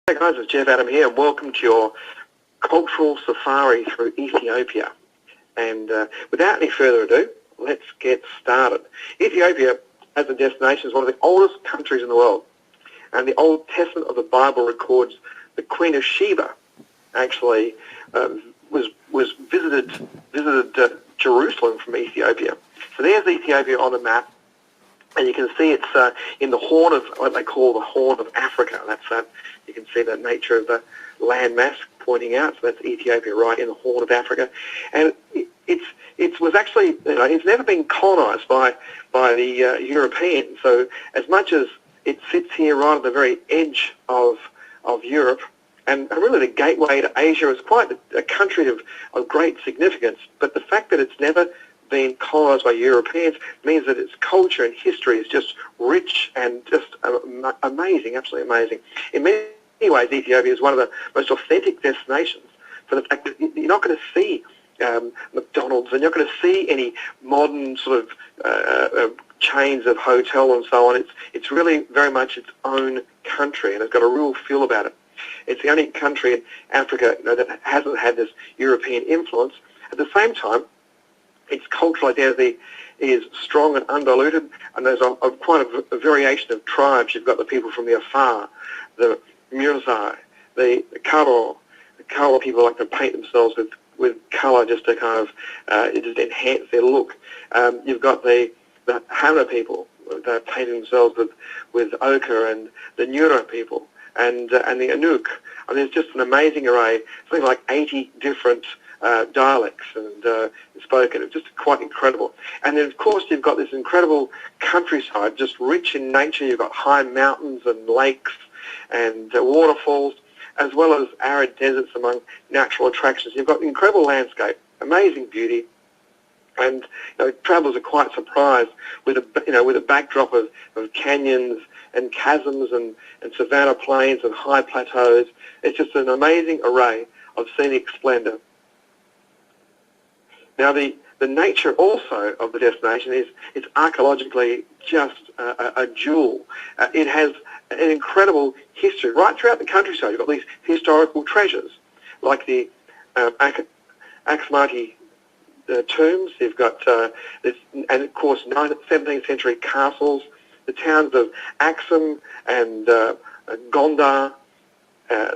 Hey guys, it's Jeff Adam here, and welcome to your cultural safari through Ethiopia. And without any further ado, let's get started. Ethiopia, as a destination, is one of the oldest countries in the world. And the Old Testament of the Bible records the Queen of Sheba actually was visited Jerusalem from Ethiopia. So there's Ethiopia on a map. And you can see it's in the Horn of, what they call the Horn of Africa. That's you can see the nature of the landmass pointing out. So that's Ethiopia right in the Horn of Africa. And it was actually, it's never been colonized by the Europeans. So as much as it sits here right at the very edge of Europe, and really the gateway to Asia, is quite a country of great significance. But the fact that it's never been colonized by Europeans means that its culture and history is just rich and just amazing, absolutely amazing. In many ways, Ethiopia is one of the most authentic destinations for the fact that you're not going to see McDonald's, and you're not going to see any modern sort of chains of hotel and so on. It's really very much its own country, and it's got a real feel about it. It's the only country in Africa that hasn't had this European influence. At the same time, its cultural identity is strong and undiluted, and there's quite a variation of tribes. You've got the people from the Afar, the Murzai, the Karo. The Karo people like to paint themselves with colour just to kind of just enhance their look. You've got the Hana people that paint themselves with ochre, and the Nura people, and the Anuk. And there's just an amazing array, something like 80 different dialects and spoken. It's just quite incredible. And then, of course, you've got this incredible countryside, just rich in nature. You've got high mountains and lakes and waterfalls, as well as arid deserts among natural attractions. You've got incredible landscape, amazing beauty, and travellers are quite surprised with a backdrop of canyons and chasms and savanna plains and high plateaus. It's just an amazing array of scenic splendour. Now, the nature also of the destination is it's archaeologically just a jewel. It has an incredible history. Right throughout the countryside, you've got these historical treasures, like the Aksumati tombs. You've got, and of course, 17th century castles, the towns of Aksum and Gondar.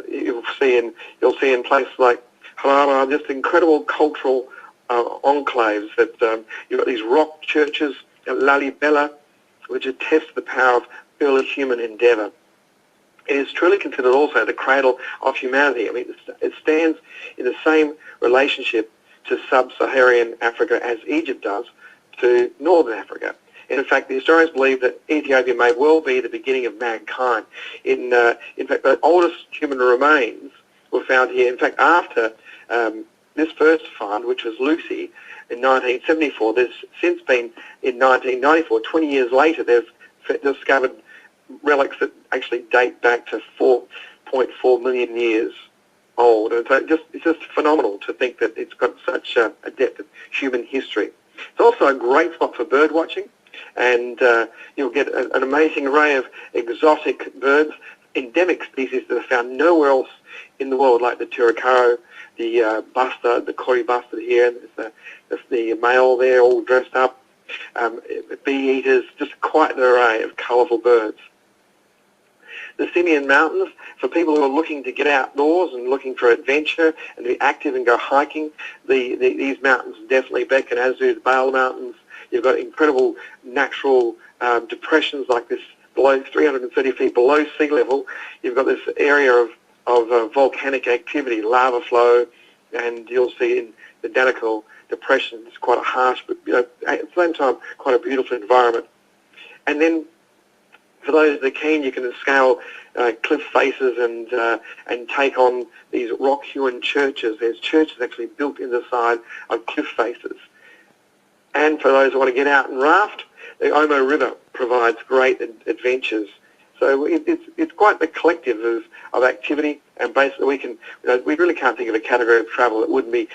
You'll see in places like Harara, just incredible cultural enclaves. That you've got these rock churches at Lalibela, which attest the power of early human endeavour. It is truly considered also the cradle of humanity. I mean, it stands in the same relationship to sub-Saharan Africa as Egypt does to northern Africa. And in fact, the historians believe that Ethiopia may well be the beginning of mankind. In fact, the oldest human remains were found here. In fact, after this first find, which was Lucy in 1974, there's since been, in 1994, 20 years later, they've discovered relics that actually date back to 4.4 million years old. And so it's just phenomenal to think that it's got such a depth of human history. It's also a great spot for bird watching, and you'll get an amazing array of exotic birds, endemic species that are found nowhere else in the world, like the turacaro, the bustard, the kori bustard here, and there's the male there all dressed up, bee eaters, just quite an array of colourful birds. The Simeon Mountains, for people who are looking to get outdoors and looking for adventure and to be active and go hiking, these mountains definitely beckon, as do the Bale Mountains. You've got incredible natural depressions like this below 330 feet below sea level. You've got this area of volcanic activity, lava flow, and you'll see in the Danakil Depression, it's quite a harsh, but at the same time, quite a beautiful environment. And then, for those that are keen, you can scale cliff faces and take on these rock-hewn churches. There's churches actually built in the side of cliff faces. And for those who want to get out and raft, the Omo River provides great adventures. So it's quite the collective of activity, and basically we really can't think of a category of travel that wouldn't be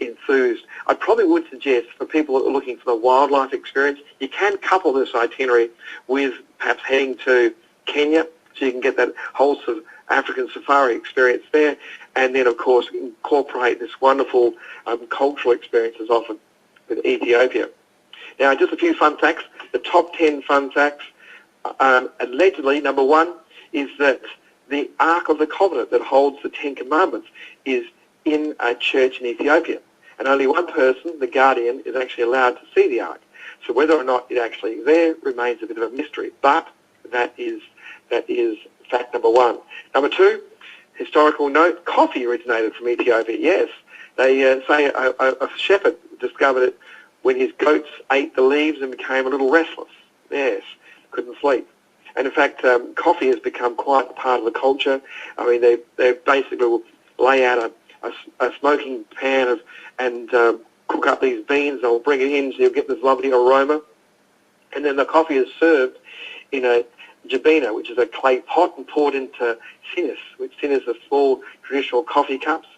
enthused. I probably would suggest for people that are looking for the wildlife experience, you can couple this itinerary with perhaps heading to Kenya, so you can get that wholesome African safari experience there, and then, of course, incorporate this wonderful cultural experiences offered with Ethiopia. Now, just a few fun facts. The top 10 fun facts, allegedly, number one, is that the Ark of the Covenant that holds the Ten Commandments is in a church in Ethiopia. And only one person, the guardian, is actually allowed to see the Ark. So whether or not it actually is there remains a bit of a mystery. But that is fact number one. Number two, historical note, coffee originated from Ethiopia. Yes, they say a shepherd discovered it when his goats ate the leaves and became a little restless. Yes, couldn't sleep. And in fact, coffee has become quite a part of the culture. I mean, they basically will lay out a smoking pan and cook up these beans. They'll bring it in so you'll get this lovely aroma. And then the coffee is served in a jabina, which is a clay pot, and poured into sinis, which sinis are small traditional coffee cups.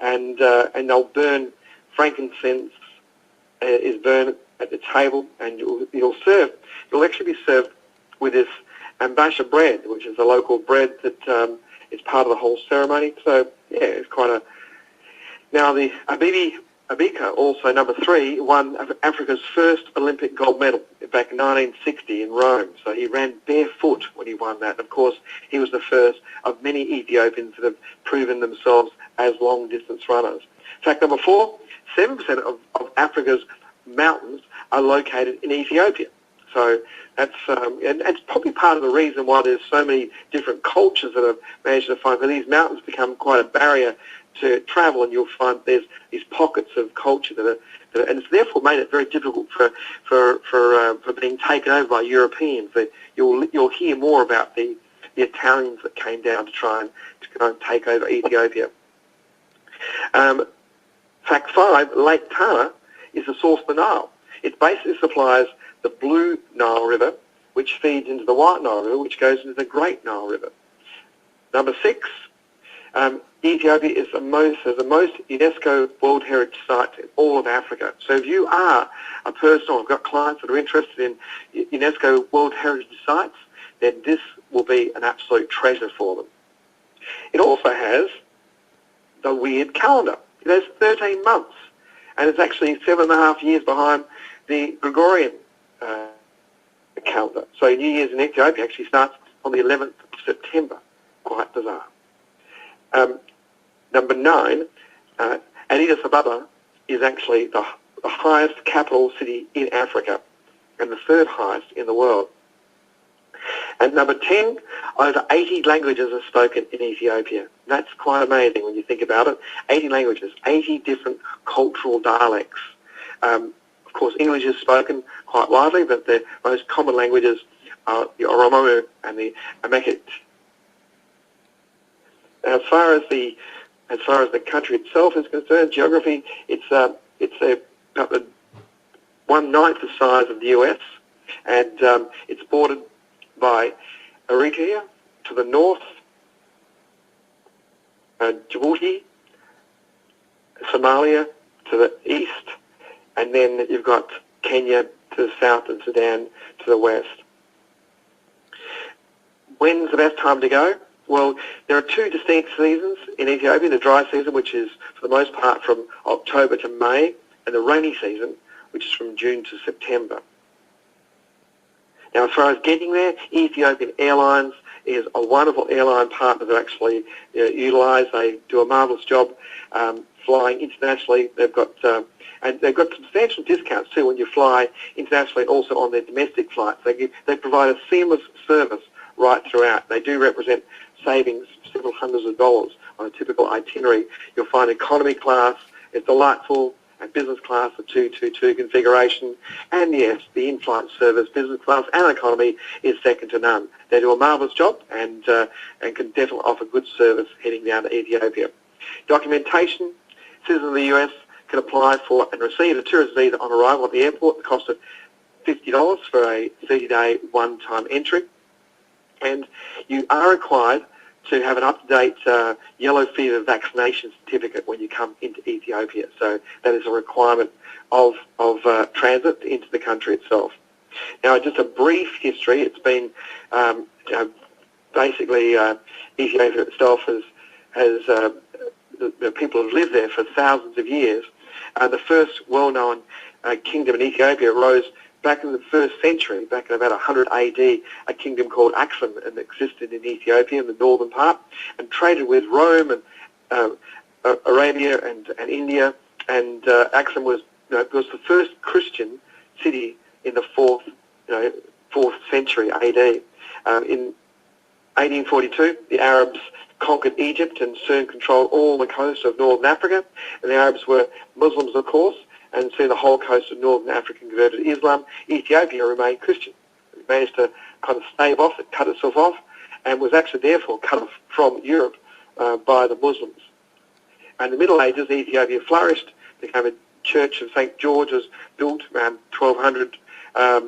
And they'll burn frankincense is burned at the table, and you'll actually be served with this ambasha bread, which is a local bread that is part of the whole ceremony. So yeah, it's quite a... Now the Abika, also number three, won Africa's first Olympic gold medal back in 1960 in Rome. So he ran barefoot when he won that. And of course, he was the first of many Ethiopians that have proven themselves as long-distance runners. Fact number four, 7% of Africa's mountains are located in Ethiopia. So that's and it's probably part of the reason why there's so many different cultures that have managed to find, because these mountains become quite a barrier to travel, and you'll find there's these pockets of culture that are, and it's therefore made it very difficult for being taken over by Europeans. That you'll hear more about the Italians that came down to try and take over Ethiopia. Fact five, Lake Tana is the source of the Nile. It basically supplies the Blue Nile River, which feeds into the White Nile River, which goes into the Great Nile River. Number six, Ethiopia has the most UNESCO World Heritage Sites in all of Africa. So if you are a person, or have got clients that are interested in UNESCO World Heritage Sites, then this will be an absolute treasure for them. It also has the weird calendar. It has 13 months, and it's actually 7.5 years behind the Gregorian calendar. So New Year's in Ethiopia actually starts on the 11th of September. Quite bizarre. Number nine, Addis Ababa is actually the highest capital city in Africa and the third highest in the world. And number 10, over 80 languages are spoken in Ethiopia. That's quite amazing when you think about it. 80 languages, 80 different cultural dialects. Of course, English is spoken quite widely, but the most common languages are the Oromo and the Amharic. As far as the country itself is concerned, geography, it's about 1/9 the size of the US, and it's bordered by Eritrea to the north, Djibouti, Somalia to the east, and then you've got Kenya to the south and Sudan to the west. When's the best time to go? Well, there are two distinct seasons in Ethiopia, the dry season, which is for the most part from October to May, and the rainy season, which is from June to September. Now, as far as getting there, Ethiopian Airlines is a wonderful airline partner to actually utilise. They do a marvellous job flying internationally. They've got substantial discounts too when you fly internationally, and also on their domestic flights. They provide a seamless service right throughout. They do represent savings of several hundreds of dollars on a typical itinerary. You'll find economy class is delightful, and business class, a 222 configuration, and yes, the in-flight service, business class and economy, is second to none. They do a marvellous job and can definitely offer good service heading down to Ethiopia. Documentation, citizens of the US can apply for and receive a tourist visa on arrival at the airport at the cost of $50 for a 30-day one-time entry. And you are required to have an up-to-date yellow fever vaccination certificate when you come into Ethiopia. So that is a requirement of transit into the country itself. Now, just a brief history. It's been basically Ethiopia itself has the people have lived there for thousands of years. The first well-known kingdom in Ethiopia arose back in the 1st century, back in about 100 AD, a kingdom called Aksum, and existed in Ethiopia in the northern part, and traded with Rome and Arabia and India. And Aksum was the first Christian city in the 4th century AD. In 1842, the Arabs conquered Egypt and soon controlled all the coast of northern Africa. And the Arabs were Muslims, of course, and soon the whole coast of northern Africa converted to Islam. Ethiopia remained Christian. It managed to kind of stave off, it cut itself off, and was actually therefore cut off from Europe by the Muslims. And in the Middle Ages, Ethiopia flourished, became a church of St. George, was built around 1200 AD,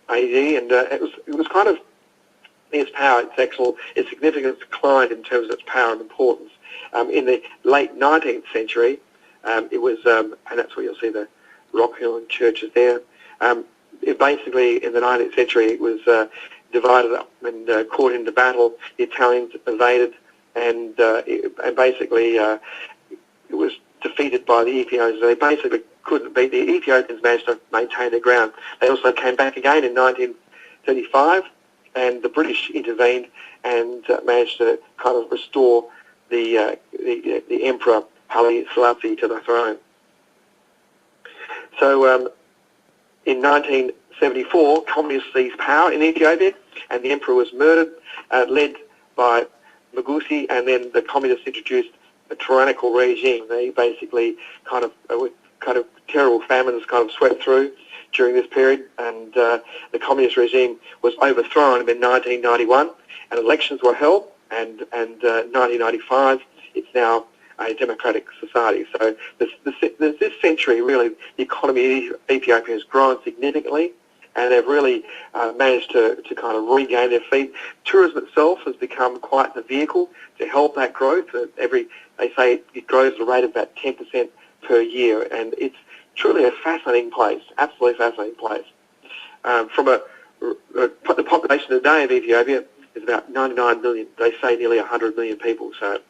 and it was kind of its power, its significance declined in terms of its power and importance. In the late 19th century, it was, and that's where you'll see the rock hewn churches there. It basically, in the 19th century, it was divided up and caught into battle. The Italians invaded, and basically it was defeated by the Ethiopians. They basically couldn't beat. The Ethiopians managed to maintain their ground. They also came back again in 1935, and the British intervened and managed to kind of restore the Emperor Haile Selassie to the throne. So in 1974, communists seized power in Ethiopia, and the emperor was murdered, led by Mengistu, and then the communists introduced a tyrannical regime. They basically kind of terrible famines kind of swept through during this period, and the communist regime was overthrown in 1991, and elections were held, and 1995, it's now a democratic society. So this century, really, the economy of Ethiopia has grown significantly, and they've really managed to kind of regain their feet. Tourism itself has become quite the vehicle to help that growth. They say it grows at a rate of about 10% per year, and it's truly a fascinating place, absolutely fascinating place. The population today of Ethiopia is about 99 million. They say nearly 100 million people. So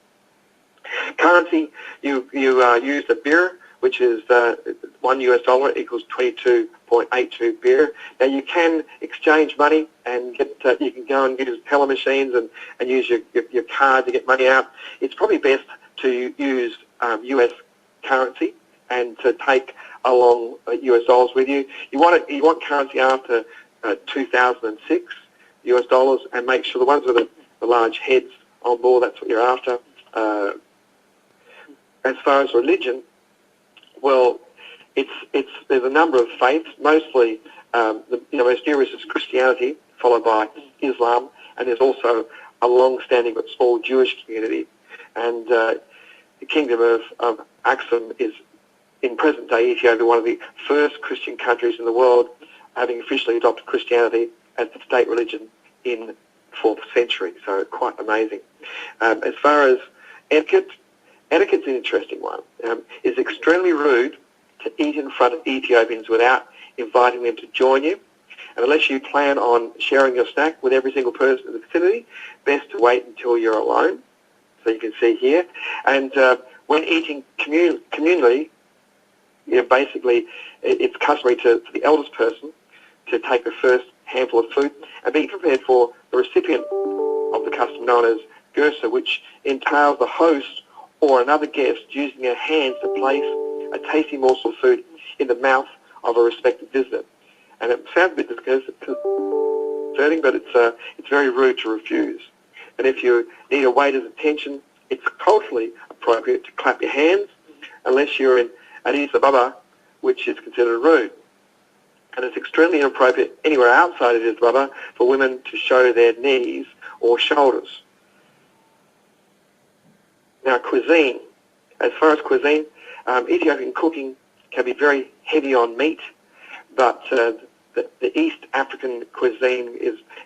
currency, you use the birr, which is $1 equals 22.82 birr. Now you can exchange money and you can go and use teller machines and use your card to get money out. It's probably best to use US currency and to take along US dollars with you. You want currency after 2006 US dollars, and make sure the ones with the large heads on board, that's what you're after. As far as religion, well, there's a number of faiths. Mostly, the most numerous is Christianity, followed by Islam, and there's also a long-standing but small Jewish community. And the kingdom of Aksum is, in present-day Ethiopia, one of the first Christian countries in the world, having officially adopted Christianity as the state religion in the 4th century. So quite amazing. As far as etiquette's an interesting one. It's extremely rude to eat in front of Ethiopians without inviting them to join you. And unless you plan on sharing your snack with every single person in the vicinity, best to wait until you're alone. So you can see here. And when eating communally, basically it's customary for the eldest person to take the first handful of food and be prepared for the recipient of the custom known as gursa, which entails the host or another guest using their hands to place a tasty morsel of food in the mouth of a respected visitor. And it sounds a bit disconcerting, but it's very rude to refuse. And if you need a waiter's attention, it's culturally appropriate to clap your hands, unless you're in Addis Ababa, which is considered rude. And it's extremely inappropriate anywhere outside of Addis Ababa for women to show their knees or shoulders. Now, cuisine. As far as cuisine, Ethiopian cooking can be very heavy on meat, but the East African cuisine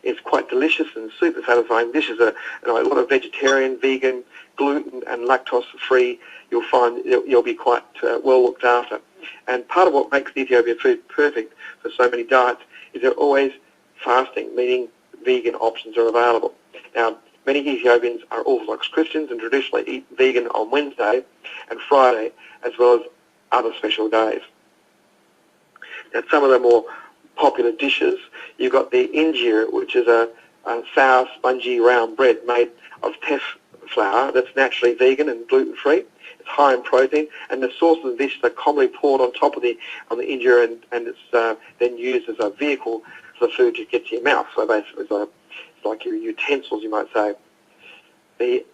is quite delicious and super satisfying. Dishes are a lot of vegetarian, vegan, gluten and lactose-free. You'll find you'll be quite well looked after. And part of what makes the Ethiopian food perfect for so many diets is they're always fasting, meaning vegan options are available. Now, many Ethiopians are Orthodox Christians and traditionally eat vegan on Wednesday and Friday, as well as other special days. Now, some of the more popular dishes, you've got the injera, which is a sour, spongy, round bread made of teff flour that's naturally vegan and gluten-free. It's high in protein, and the sauce of the dish are commonly poured on top of the injera, and it's then used as a vehicle for the food to get to your mouth. So basically, it's like your utensils, you might say. The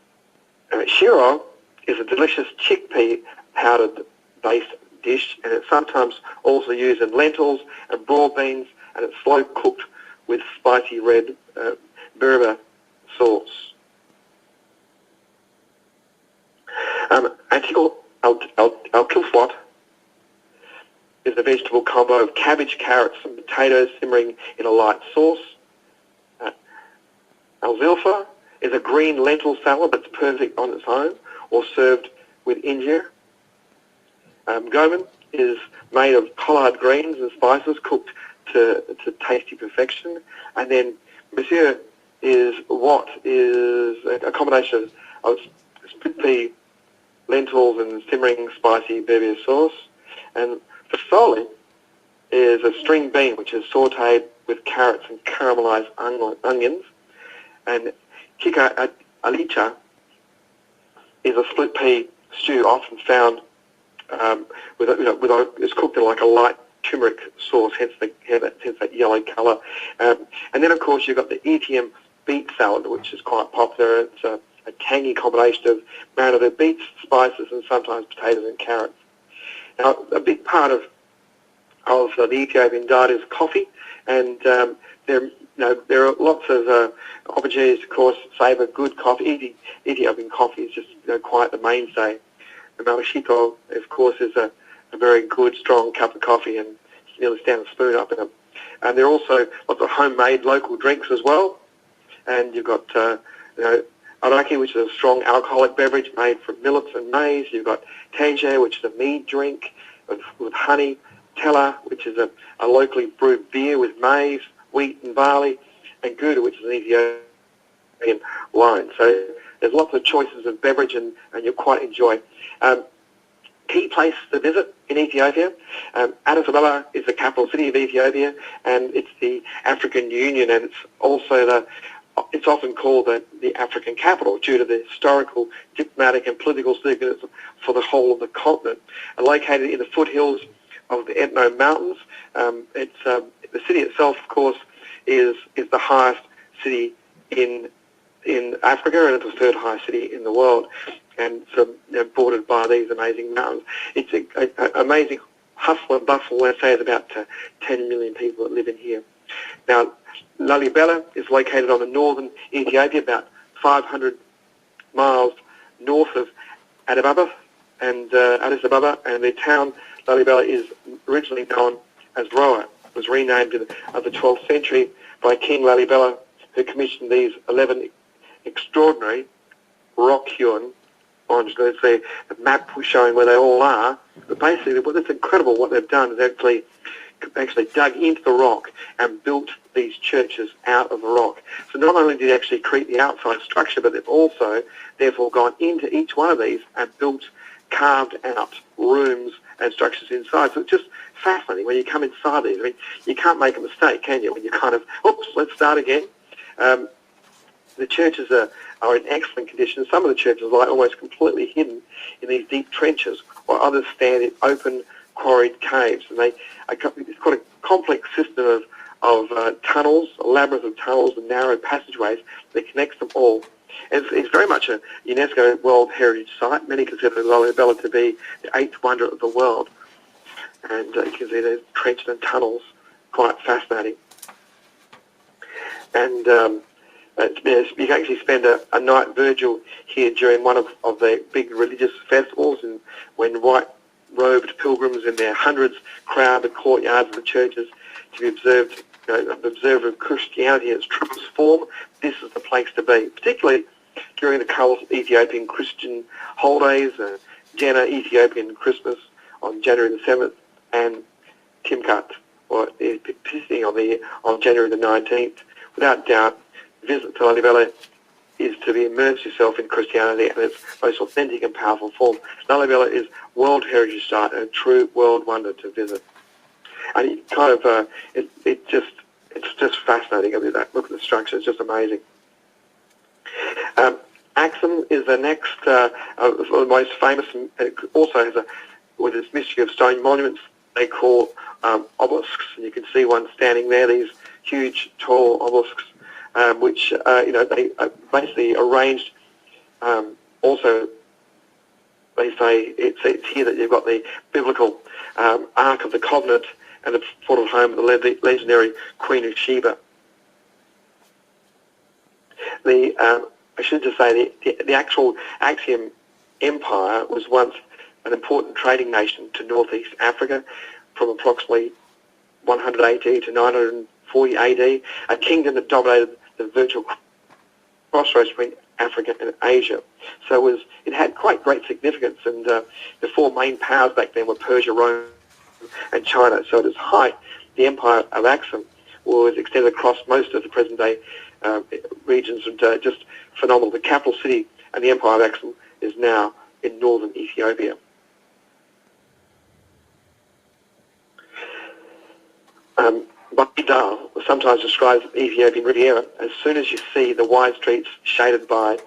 shiro is a delicious chickpea powdered based dish, and it's sometimes also used in lentils and broad beans, and it's slow cooked with spicy red Berber sauce. Al-kilfwat is a vegetable combo of cabbage, carrots, and potatoes simmering in a light sauce. Al-zilfa is a green lentil salad that's perfect on its own or served with injera. Gomen is made of collard greens and spices cooked to tasty perfection. And then monsieur is what is a combination of split pea, lentils and simmering spicy Berber sauce. And fasoli is a string bean which is sautéed with carrots and caramelized onions. And kika alicha is a split pea stew often found it's cooked in like a light turmeric sauce, hence that yellow colour. And then, of course, you've got the Etiam beet salad, which is quite popular. It's a tangy combination of marinated beets, spices, and sometimes potatoes and carrots. Now, a big part of the Ethiopian diet is coffee, and there are lots of opportunities, of course, to savour good coffee. Ethiopian coffee is just quite the mainstay. The malashito, of course, is a very good, strong cup of coffee, and you can nearly stand a spoon up in them. And there are also lots of homemade local drinks as well. And you've got araki, which is a strong alcoholic beverage made from millets and maize. You've got teje, which is a mead drink with honey. Tella, which is a locally brewed beer with maize, wheat and barley. And gouda, which is an Ethiopian wine. So there's lots of choices of beverage, and you'll quite enjoy. Key place to visit in Ethiopia. Addis Ababa is the capital city of Ethiopia, and it's the African Union, and it's also it's often called the African capital due to the historical, diplomatic and political significance for the whole of the continent. Located in the foothills of the Etno Mountains, the city itself, of course, is the highest city in Africa, and it's the third highest city in the world, and so bordered by these amazing mountains. It's an amazing hustle and bustle. Let's say there's about 10 million people that live in here. Now, Lalibela is located on the northern Ethiopia, about 500 miles north of Addis Ababa, and the town Lalibela is originally known as Roa. It was renamed in the 12th century by King Lalibela, who commissioned these 11 extraordinary rock-hewn, I'm just going to say a map showing where they all are, but basically it's incredible what they've done is actually dug into the rock and built these churches out of the rock. So not only did they actually create the outside structure, but they've also therefore gone into each one of these and carved out rooms and structures inside. So it's just fascinating when you come inside these. I mean, you can't make a mistake, can you? When you kind of, oops, let's start again. The churches are in excellent condition. Some of the churches are almost completely hidden in these deep trenches, while others stand in open, quarried caves. And it's got a complex system of tunnels, a labyrinth of tunnels and narrow passageways that connects them all. And it's very much a UNESCO World Heritage Site. Many consider Lalibela to be the eighth wonder of the world. And you can see there's trenches and tunnels, quite fascinating. And you can actually spend a night vigil here during one of the big religious festivals, and when white-robed pilgrims in their hundreds crowd the courtyards of the churches to be observed, observer of Christianity in its truest form. This is the place to be, particularly during the colourful Ethiopian Christian holidays, Jena Ethiopian Christmas on January the 7th, and Timkat, or Epiphany on January the 19th. Without doubt, visit to Lalibela is to be immerse yourself in Christianity and its most authentic and powerful form. Lalibela is World Heritage Site and a true world wonder to visit. And it kind of, it's just fascinating. I mean, look at the structure; it's just amazing. Axum is the next, the most famous, and it also has with its mystery of stone monuments they call obelisks, and you can see one standing there. These huge, tall obelisks, which they basically arranged. Also, they say it's here that you've got the biblical Ark of the Covenant and the sort of home of the legendary Queen of Sheba. I should just say the actual Axiom Empire was once an important trading nation to northeast Africa from approximately 100 AD to 940 AD, a kingdom that dominated the virtual crossroads between Africa and Asia. So it had quite great significance, and the four main powers back then were Persia, Rome, and China. So at its height, the empire of Axum was extended across most of the present-day regions, and just phenomenal. The capital city and the empire of Axum is now in northern Ethiopia. Baghdad sometimes describes the Ethiopian Riviera. As soon as you see the wide streets shaded by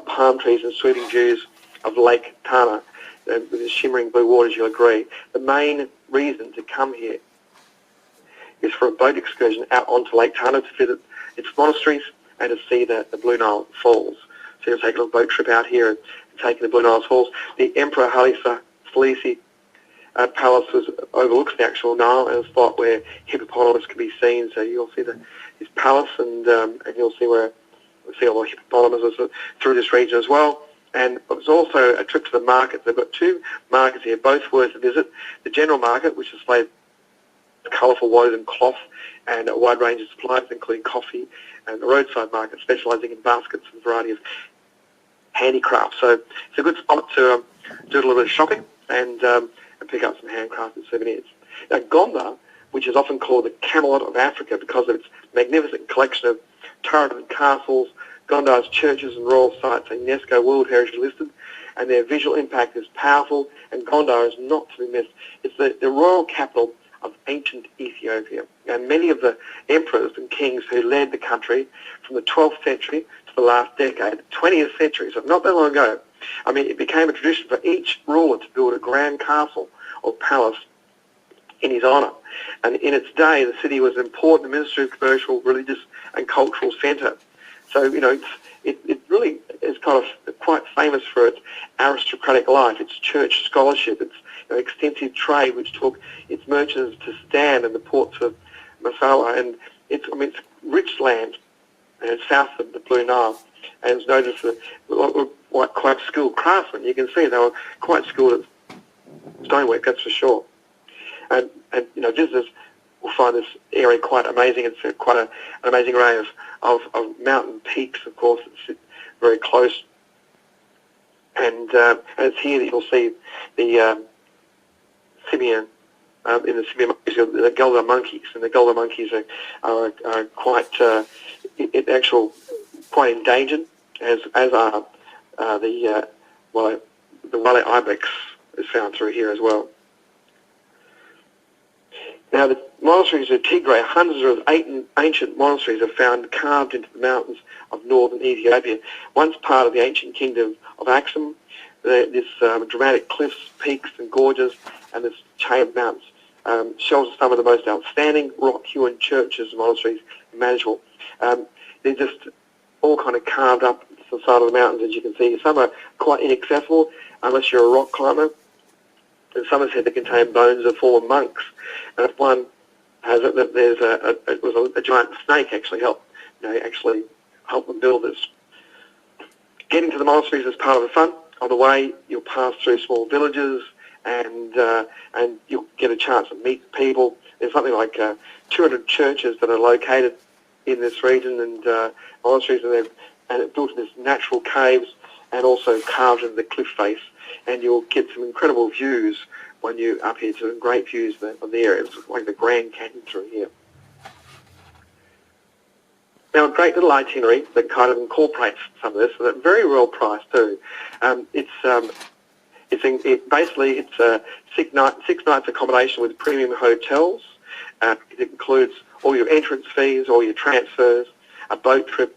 palm trees and sweeping views of Lake Tana, with the shimmering blue waters, you'll agree. The main reason to come here is for a boat excursion out onto Lake Tana to visit its monasteries and to see the Blue Nile Falls. So you'll take a little boat trip out here and take the Blue Nile Falls. The Emperor Haile Selassie Palace overlooks the actual Nile and a spot where hippopotamus can be seen. So you'll see his palace, and you'll see all the hippopotamuses through this region as well. And it was also a trip to the market. They've got two markets here, both worth a visit. The general market, which displays colourful woven cloth and a wide range of supplies, including coffee, and the roadside market, specialising in baskets and a variety of handicrafts. So it's a good spot to do a little bit of shopping and pick up some handcrafted souvenirs. Now, Gondar, which is often called the Camelot of Africa because of its magnificent collection of turreted castles, Gondar's churches and royal sites are UNESCO World Heritage listed, and their visual impact is powerful, and Gondar is not to be missed. It's the royal capital of ancient Ethiopia, and many of the emperors and kings who led the country from the 12th century to the last decade, the 20th century, so not that long ago, I mean, it became a tradition for each ruler to build a grand castle or palace in his honour. And in its day, the city was an important administrative, commercial, religious and cultural centre. So, it really is kind of quite famous for its aristocratic life, its church scholarship, its extensive trade, which took its merchants to Stan and the ports of Massawa. And it's rich land, and it's south of the Blue Nile. And it's noticed that quite skilled craftsmen. You can see they were quite skilled at stonework, that's for sure. And visitors will find this area quite amazing. It's quite an amazing array of mountain peaks, of course, that sit very close. And it's here that you'll see the simian, in the simian monkeys, the Gelder monkeys. And the Gelder monkeys are quite, quite endangered, as are the Wale ibex is found through here as well. Now, the monasteries of Tigray, hundreds of ancient monasteries are found carved into the mountains of northern Ethiopia. Once part of the ancient kingdom of Axum, this dramatic cliffs, peaks and gorges, and this chain of mountains shelters some of the most outstanding rock-hewn churches and monasteries imaginable. They're just all kind of carved up to the side of the mountains, as you can see. Some are quite inaccessible unless you're a rock climber, and some are said to contain bones of former monks. And if one has it, that there's a giant snake actually helped them build this. Getting to the monasteries is part of the fun. On the way, you'll pass through small villages, and you'll get a chance to meet people. There's something like 200 churches that are located in this region, and monasteries, and it's built in this natural caves and also carved into the cliff face. And you'll get some incredible views when you're up here, some great views of the area. It's like the Grand Canyon through here. Now, a great little itinerary that kind of incorporates some of this, and at very well priced too. Basically it's a 6 nights accommodation with premium hotels. It includes all your entrance fees, all your transfers, a boat trip,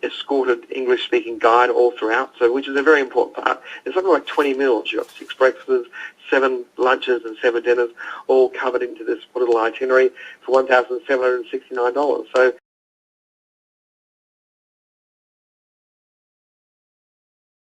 escorted English-speaking guide all throughout, so which is a very important part. It's something like 20 meals. You've got 6 breakfasts, 7 lunches and 7 dinners, all covered into this little itinerary for $1,769. So